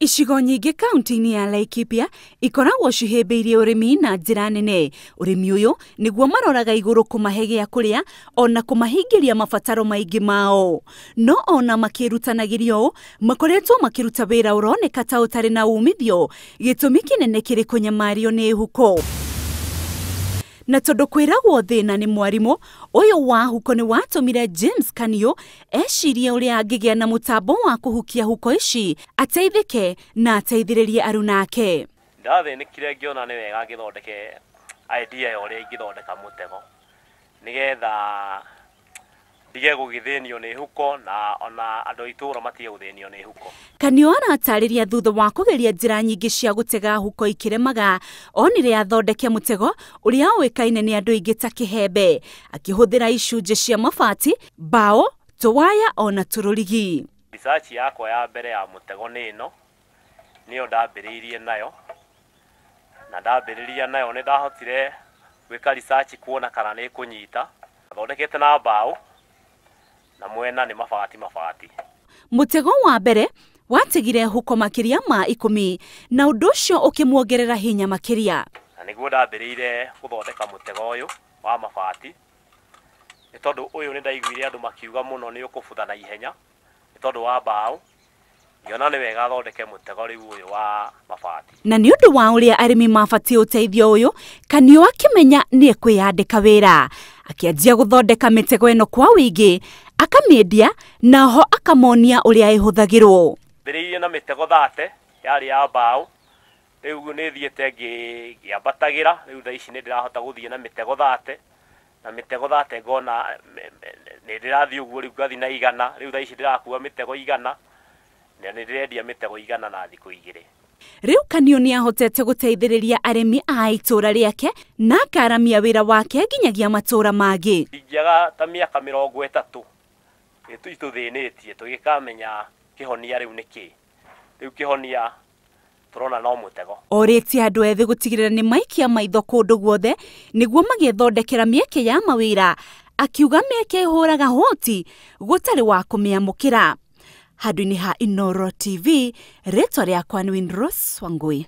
Icigo nyingĩ kaunti-inĩ ya Laikipia ikoragwo cihĩmbĩirie ũrĩmi na njĩra nene. Ũrĩmi ũyũ nĩguo maroraga igũrũ kũmahe gĩa kũrĩa ona kũmahingĩria mabataro maingĩ mao. No ona makĩrutanagĩria ũũ, makoretwo makĩruta wĩra ũroneka ta ũtarĩ na umithio. Gĩtũmi kĩnene kĩrĩ kunyamario nĩ Huko. Na tondu kwĩragwo thina nĩ mwarimũ, ũyũ wa Huko nĩ watũmire James Kanio ecirie ũrĩa angĩgĩa na mũtambo wa kũhukia Huko ici ateithĩke na ateithĩrĩrie aruna ake. Ndathĩnĩkire ngĩona nĩ wega ngĩthondeke idea ya ũrĩa ingĩthondeka mũtego nĩgetha ndige gũgĩthĩnio nĩ Huko na ona andũ a itũũra matige gũthĩnio nĩ Huko. Kanio aratarĩria thutha wa kũgeria njĩra nyingĩ cia gũtega Huko ikĩremaga, onire athondeke mũtego ũrĩa ũĩkaine nĩ andũ aingĩ ta kĩhembe, akĩhũthĩra icunjĩ cia mabati, mbaũ, tũwaya ona tũrũrigi. Research yakwa ya mbere ya mũtego nĩ ĩno, nĩyo ndambĩrĩirie nayo, na ndambĩrĩria nayo nĩ ndahotire gwĩka research kuona kana nĩ kũnyita. Thondekete na mbaũ na mwena nĩ mabati. Mũtego wa mbere wategire Huko makĩria ma 10 na ũndũ ũcio ũkĩmuongerera hinya makĩria. Na nĩguo ndambĩrĩire gũthondeka mũtego ũyũ wa mabati, nĩ tondũ ũyũ nĩ ndaiguire andũ makiuga mũno nĩ ũkũbutha na ihenya, nĩ tondũ wa mbaũ. Ngĩona nĩ wega thondeke mũtego rĩu ũyũ wa mabati. Na nĩ ũndũ wa ũrĩa arĩmi mabatie ũteithio ũyũ, Kanio akĩmenya nĩ ekwĩyandĩka wĩra, akĩanjia gũthondeka mĩtego ĩno kwa wĩingĩ, akamĩendia na ho akamonia ũrĩa ĩhũthagĩrwo. Mbĩrĩirie na mĩtego 30 yarĩ ya mbaũ, rĩu nĩ thiĩte ngĩambatagĩra, rĩu thaa ici nĩ ndĩrahota gũthiĩ na mĩtego 30, na mĩtego 30 ngona nĩ ndĩrathiĩ ũguo, rĩu ngathiĩ na 100, rĩu thaa ici ndĩrakua mĩtego 100, na nĩ ndĩrendia mĩtego 100 na thikũ 2. Rĩu Kanio nĩ ahotete gũteithĩrĩria arĩmi a itũũra rĩake na akaramia wĩra wake nginyagia matũũra mangĩ. Ndiagaga ta mĩaka 30 itũthĩnĩtie tũgĩkamenya kihonia rĩu nĩkĩ. Rĩu kihonia tũrona no mũtego. Orĩtie andũ ethĩ gũtigĩrĩra nĩ maikia maitho kũndũ guothe nĩguo magĩthondekera mĩeke ya mawĩra, akiuga mĩeke ĩhũraga hoti gũtarĩ wa kũmĩamũkĩra. Handũ-inĩ ha Inooro TV, rĩtwa rĩakwa nĩ Windrose Wangui.